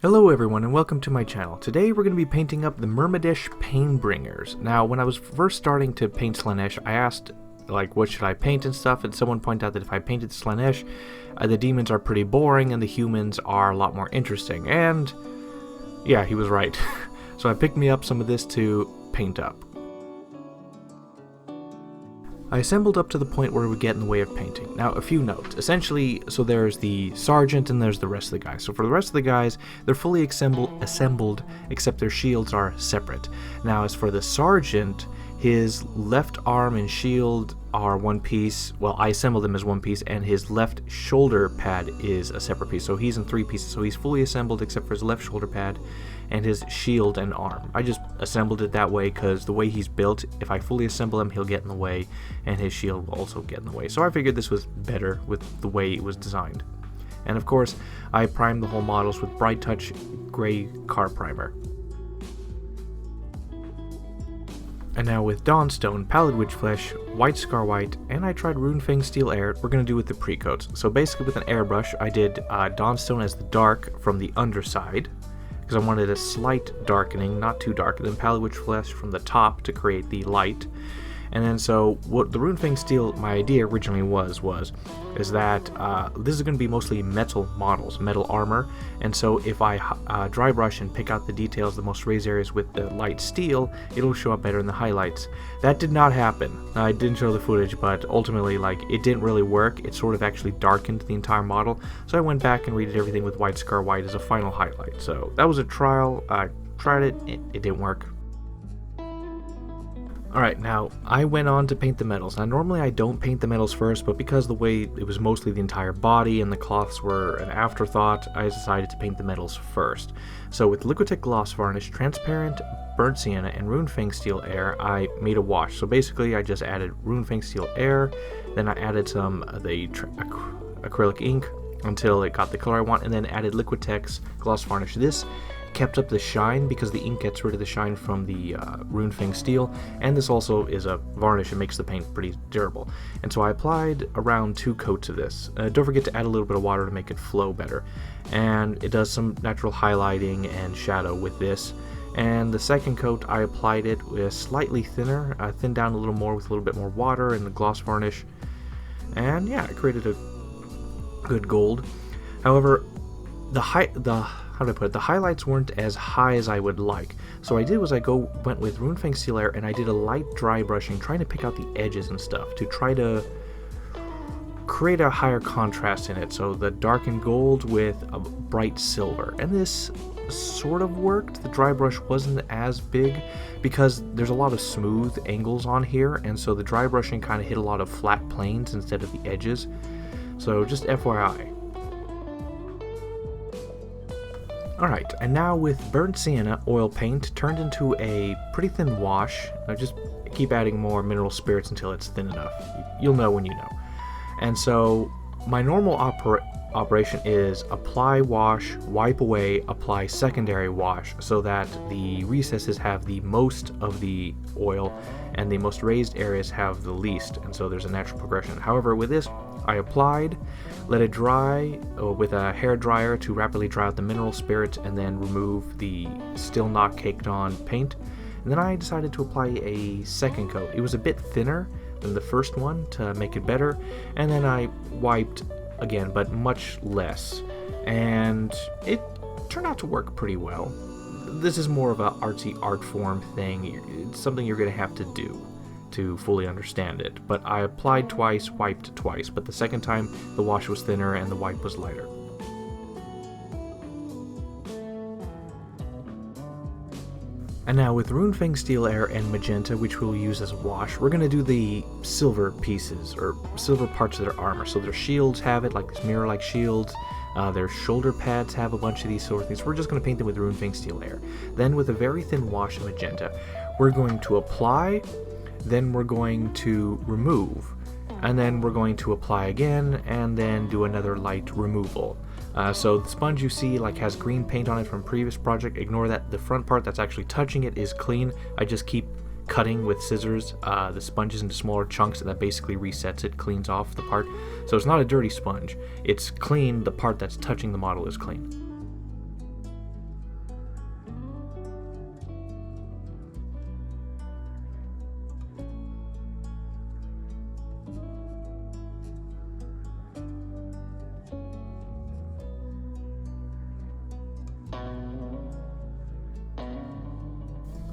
Hello everyone and welcome to my channel. Today we're going to be painting up the Myrmidesh Painbringers. Now when I was first starting to paint Slaanesh, I asked what should I paint and stuff, and someone pointed out that if I painted Slaanesh, the demons are pretty boring and the humans are a lot more interesting, and yeah, he was right. So I picked me up some of this to paint up. I assembled up to the point where we get in the way of painting. Now, a few notes. Essentially, so there's the sergeant and there's the rest of the guys. So for the rest of the guys, they're fully assembled, except their shields are separate. Now, as for the sergeant, his left arm and shield are one piece. Well, I assembled them as one piece, and his left shoulder pad is a separate piece. So he's in three pieces. So he's fully assembled except for his left shoulder pad and his shield and arm. I just assembled it that way because the way he's built, if I fully assemble him, he'll get in the way, and his shield will also get in the way. So I figured this was better with the way it was designed. And of course, I primed the whole models with Bright Touch Gray Car Primer. And now with Dawnstone, Pallid Witch Flesh, White Scar White, and I tried Runefang Steel Air, we're going to do with the pre-coats. So basically with an airbrush, I did Dawnstone as the dark from the underside, because I wanted a slight darkening, not too dark, and then Pallid Witch Flesh from the top to create the light. And then so what the Runefang Steel, my idea originally is that this is going to be mostly metal models, metal armor, and so if I dry brush and pick out the details, the most raised areas with the light steel, it'll show up better in the highlights. That did not happen. I didn't show the footage, but ultimately it didn't really work. It sort of actually darkened the entire model, so I went back and redid everything with White Scar White as a final highlight. So that was a trial. I tried it didn't work. Alright, now, I went on to paint the metals. Now, normally I don't paint the metals first, but because the way it was mostly the entire body and the cloths were an afterthought, I decided to paint the metals first. So with Liquitex Gloss Varnish, Transparent, Burnt Sienna, and Runefang Steel Air, I made a wash. So basically, I just added Runefang Steel Air, then I added some of the acrylic ink until it got the color I want, and then added Liquitex Gloss Varnish. This kept up the shine because the ink gets rid of the shine from the Runefang Steel, and this also is a varnish. It makes the paint pretty durable. And so I applied around 2 coats of this. Don't forget to add a little bit of water to make it flow better. And it does some natural highlighting and shadow with this. And the second coat, I applied it with slightly thinner, thinned down a little more with a little bit more water and the gloss varnish. And yeah, it created a good gold. However, the highlights weren't as high as I would like. So what I did was went with Runefang Steel Air, and I did a light dry brushing, trying to pick out the edges and stuff to try to create a higher contrast in it. So the darkened gold with a bright silver, and this sort of worked. The dry brush wasn't as big because there's a lot of smooth angles on here, and so the dry brushing kind of hit a lot of flat planes instead of the edges. So just FYI. Alright, and now with Burnt Sienna oil paint turned into a pretty thin wash. I just keep adding more mineral spirits until it's thin enough. You'll know when you know. And so my normal operation is apply wash, wipe away, apply secondary wash, so that the recesses have the most of the oil and the most raised areas have the least, and so there's a natural progression. However, with this, I applied, let it dry with a hair dryer to rapidly dry out the mineral spirits, and then remove the still not caked on paint. And then I decided to apply a second coat. It was a bit thinner than the first one to make it better, and then I wiped again, but much less, and it turned out to work pretty well. This is more of a artsy art form thing. It's something you're going to have to do to fully understand it. But I applied twice, wiped twice, but the second time the wash was thinner and the wipe was lighter. And now with Runefang Steel Air and Magenta, which we'll use as a wash, we're going to do the silver pieces, or silver parts of their armor. So their shields have it, like these mirror-like shields. Their shoulder pads have a bunch of these sort of things. We're just going to paint them with Runefang Steel Air. Then with a very thin wash of Magenta, we're going to apply, then we're going to remove, and then we're going to apply again, and then do another light removal. So the sponge you see has green paint on it from previous project. Ignore that. The front part that's actually touching it is clean. I just keep cutting with scissors the sponges into smaller chunks, and that basically resets it, cleans off the part. So it's not a dirty sponge. It's clean. The part that's touching the model is clean.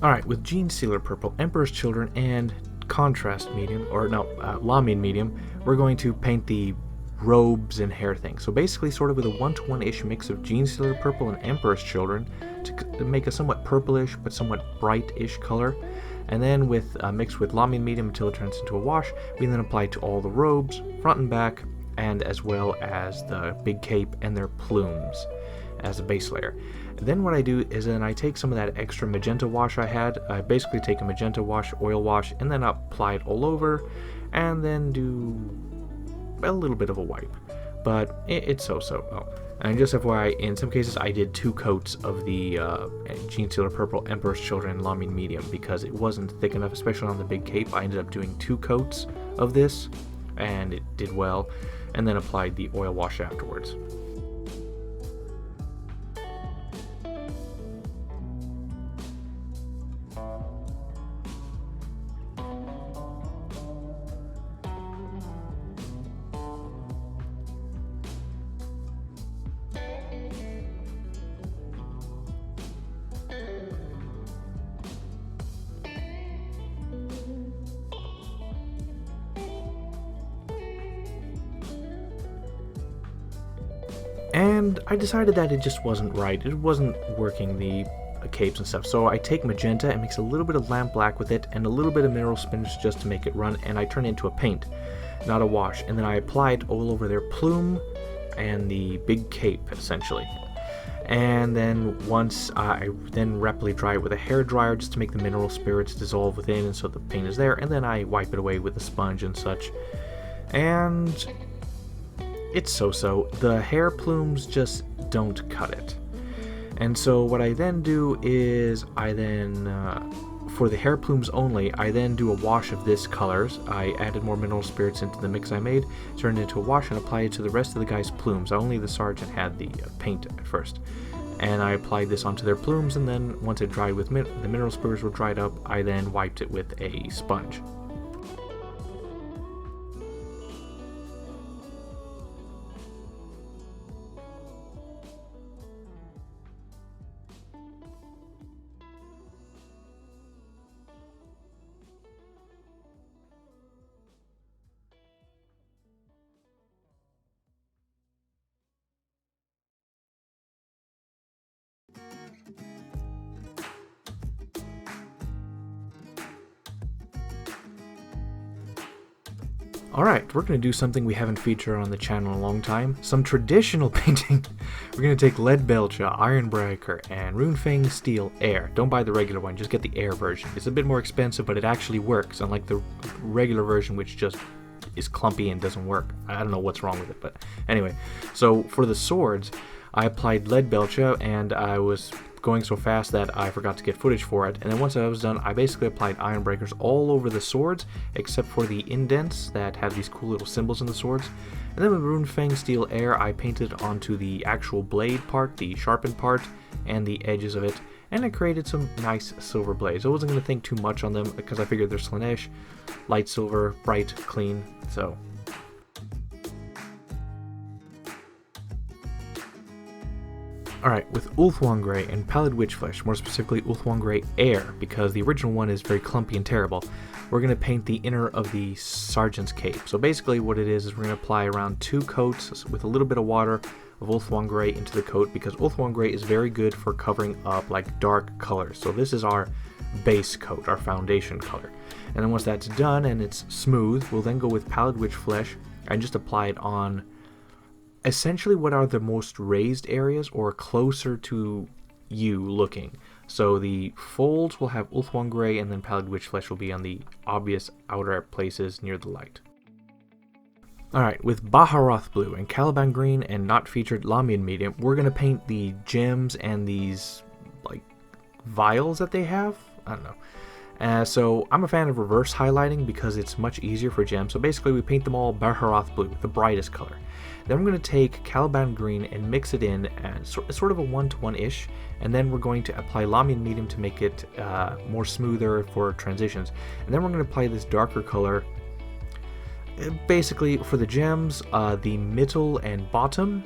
Alright, with Gene Sealer Purple, Emperor's Children, and Contrast Medium, or no, Lamine Medium, we're going to paint the robes and hair thing. So basically sort of with a 1-to-1-ish mix of Gene Sealer Purple and Emperor's Children to make a somewhat purplish but somewhat bright-ish color. And then with mixed with Lamine Medium until it turns into a wash, we then apply it to all the robes, front and back, and as well as the big cape and their plumes as a base layer. Then what I do is then I take some of that extra magenta wash I had. I basically take a magenta wash, oil wash, and then apply it all over, and then do a little bit of a wipe. But it's so-so. Oh. And just FYI, in some cases I did 2 coats of the Gene Sealer Purple, Emperor's Children, Lamine Medium because it wasn't thick enough, especially on the big cape. I ended up doing 2 coats of this, and it did well, and then applied the oil wash afterwards. And I decided that it just wasn't right. It wasn't working, the capes and stuff. So I take magenta and mix a little bit of lamp black with it and a little bit of mineral spinach just to make it run, and I turn it into a paint, not a wash. And then I apply it all over their plume and the big cape, essentially. And then once I then rapidly dry it with a hair dryer just to make the mineral spirits dissolve within, and so the paint is there. And then I wipe it away with a sponge and such. And it's so-so. The hair plumes just don't cut it. And so what I then do is I then, for the hair plumes only, I then do a wash of this colors. I added more mineral spirits into the mix I made, turned it into a wash, and applied it to the rest of the guy's plumes. Only the sergeant had the paint at first. And I applied this onto their plumes, and then once it dried with the mineral spirits were dried up, I then wiped it with a sponge. Alright, we're going to do something we haven't featured on the channel in a long time. Some traditional painting. We're going to take Lead Belcher, Ironbreaker, and Runefang Steel Air. Don't buy the regular one, just get the Air version. It's a bit more expensive, but it actually works, unlike the regular version, which just is clumpy and doesn't work. I don't know what's wrong with it, but anyway. So for the swords, I applied Lead Belcher, and I was going so fast that I forgot to get footage for it. And then once I was done, I basically applied Ironbreakers all over the swords, except for the indents that have these cool little symbols in the swords. And then with Runefang Steel Air, I painted onto the actual blade part, the sharpened part, and the edges of it, and I created some nice silver blades. I wasn't going to think too much on them because I figured they're Slaanesh, light silver, bright, clean, so. Alright, with Ulthuan Grey and Pallid Witch Flesh, more specifically Ulthuan Grey Air, because the original one is very clumpy and terrible, we're going to paint the inner of the Sergeant's cape. So basically what it is we're going to apply around 2 coats with a little bit of water of Ulthuan Grey into the coat, because Ulthuan Grey is very good for covering up like dark colors. So this is our base coat, our foundation color. And then once that's done and it's smooth, we'll then go with Pallid Witch Flesh and just apply it on essentially what are the most raised areas or closer to you looking. So the folds will have Ulthuan Grey, and then Pallid Witch Flesh will be on the obvious outer places near the light. Alright, with Baharoth Blue and Caliban Green and not featured Lamine Medium, we're going to paint the gems and these like vials that they have. I don't know. So I'm a fan of reverse highlighting because it's much easier for gems. So basically we paint them all Baharoth Blue, the brightest color. Then we're going to take Caliban Green and mix it in as sort of a 1-to-1-ish, and then we're going to apply Lamine Medium to make it more smoother for transitions. And then we're going to apply this darker color basically for the gems, the middle and bottom,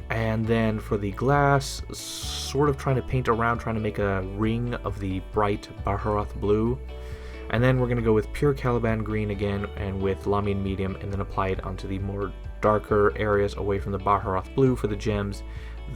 And then for the glass, sort of trying to paint around, trying to make a ring of the bright Baharoth blue. And then we're going to go with pure Caliban green again, and with Lamian medium, and then apply it onto the more darker areas away from the Baharoth blue for the gems,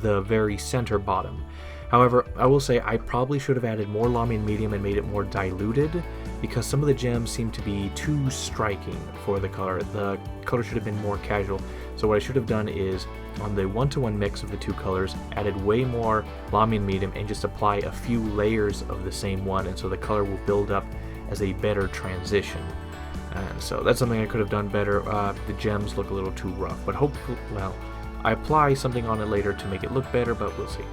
the very center bottom. However, I will say I probably should have added more Lamian medium and made it more diluted, because some of the gems seem to be too striking for the color. The color should have been more casual. So what I should have done is, on the 1-to-1 mix of the two colors, added way more Lamian medium and just apply a few layers of the same one, and so the color will build up as a better transition. And so that's something I could have done better. The gems look a little too rough, but hopefully, well, I apply something on it later to make it look better, but we'll see.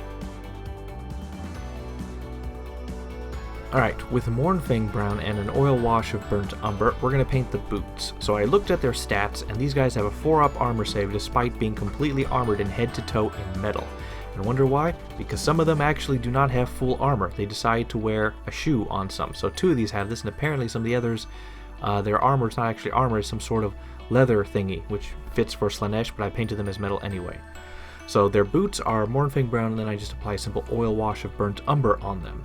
Alright, with Mournfang Brown and an oil wash of Burnt Umber, we're going to paint the boots. So I looked at their stats, and these guys have a 4-up armor save despite being completely armored in head to toe in metal. And wonder why? Because some of them actually do not have full armor. They decide to wear a shoe on some. So 2 of these have this, and apparently some of the others, their armor is not actually armor, it's some sort of leather thingy, which fits for Slaanesh, but I painted them as metal anyway. So their boots are Mournfang Brown, and then I just apply a simple oil wash of Burnt Umber on them.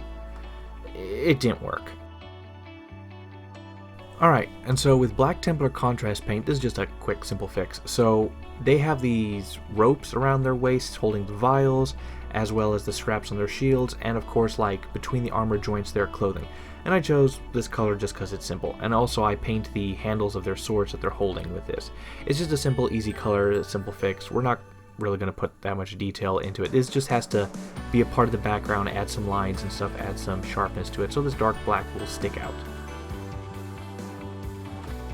It didn't work. Alright, and so with Black Templar contrast paint, this is just a quick simple fix. So they have these ropes around their waists holding the vials, as well as the straps on their shields, and of course like between the armor joints their clothing. And I chose this color just because it's simple, and also I paint the handles of their swords that they're holding with this. It's just a simple, easy color, a simple fix. We're not really going to put that much detail into it. This just has to be a part of the background, add some lines and stuff, add some sharpness to it, so this dark black will stick out.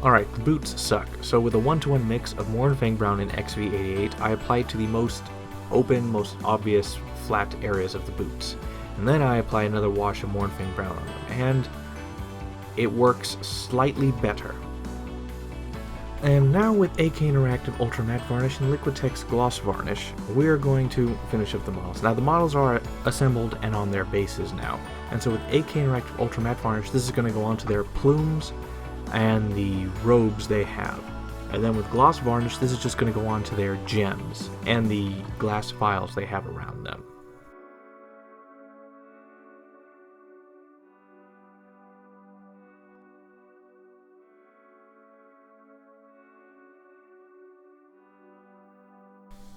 Alright, the boots suck. So with a 1-to-1 mix of Mournfang Brown and XV88, I apply it to the most open, most obvious flat areas of the boots. And then I apply another wash of Mournfang Brown on them, and it works slightly better. And now with AK Interactive Ultra Matte Varnish and Liquitex Gloss Varnish, we're going to finish up the models. Now the models are assembled and on their bases now, and so with AK Interactive Ultra Matte Varnish, this is going to go onto their plumes and the robes they have. And then with Gloss Varnish, this is just going to go onto their gems and the glass vials they have around them.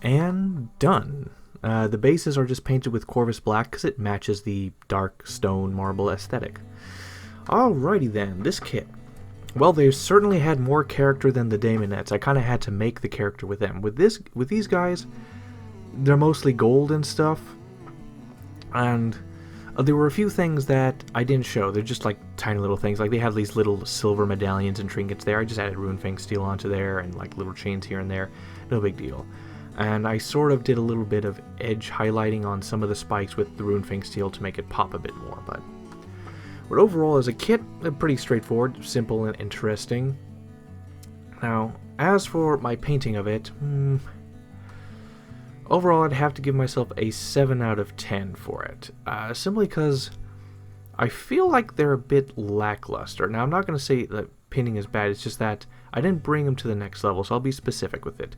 And done. The bases are just painted with Corvus Black because it matches the dark stone marble aesthetic. Alrighty then, this kit. Well, they certainly had more character than the deamonettes. I kind of had to make the character with them. With these guys, they're mostly gold and stuff. And there were a few things that I didn't show. They're just like tiny little things. Like they have these little silver medallions and trinkets there. I just added Runefang steel onto there and like little chains here and there. No big deal. And I sort of did a little bit of edge highlighting on some of the spikes with the Runefang steel to make it pop a bit more, but overall as a kit, they're pretty straightforward, simple, and interesting. Now, as for my painting of it, overall I'd have to give myself a 7 out of 10 for it, simply because I feel like they're a bit lackluster. Now, I'm not going to say that painting is bad, it's just that I didn't bring them to the next level, so I'll be specific with it.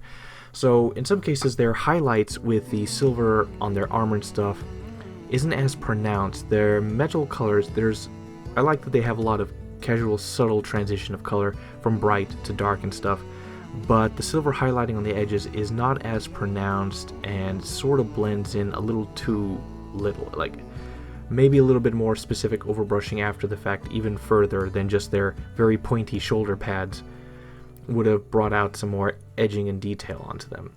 So, in some cases, their highlights with the silver on their armor and stuff isn't as pronounced. Their metal colors, I like that they have a lot of casual, subtle transition of color from bright to dark and stuff, but the silver highlighting on the edges is not as pronounced and sort of blends in a little too little. Like, maybe a little bit more specific overbrushing after the fact, even further than just their very pointy shoulder pads, would have brought out some more edging and detail onto them.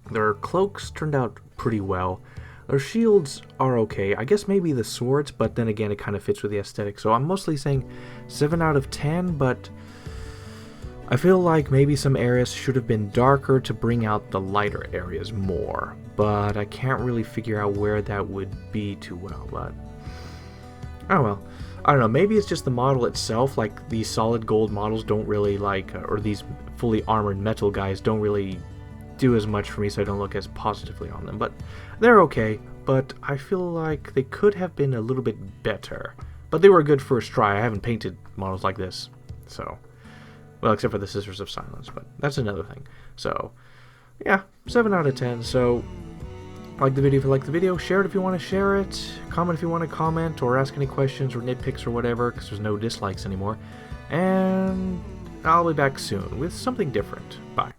Their cloaks turned out pretty well. Their shields are okay. I guess maybe the swords, but then again it kind of fits with the aesthetic. So I'm mostly saying 7 out of 10, but I feel like maybe some areas should have been darker to bring out the lighter areas more. But I can't really figure out where that would be too well, but oh well. I don't know, maybe it's just the model itself, like these solid gold models don't really like, or these fully armored metal guys don't really do as much for me, so I don't look as positively on them, but they're okay. But I feel like they could have been a little bit better, but they were a good first try. I haven't painted models like this, so, well, except for the Sisters of Silence, but that's another thing. So yeah, 7 out of 10. So Like the video if you like the video, share it if you want to share it, comment if you want to comment, or ask any questions or nitpicks or whatever, because there's no dislikes anymore. And I'll be back soon with something different. Bye.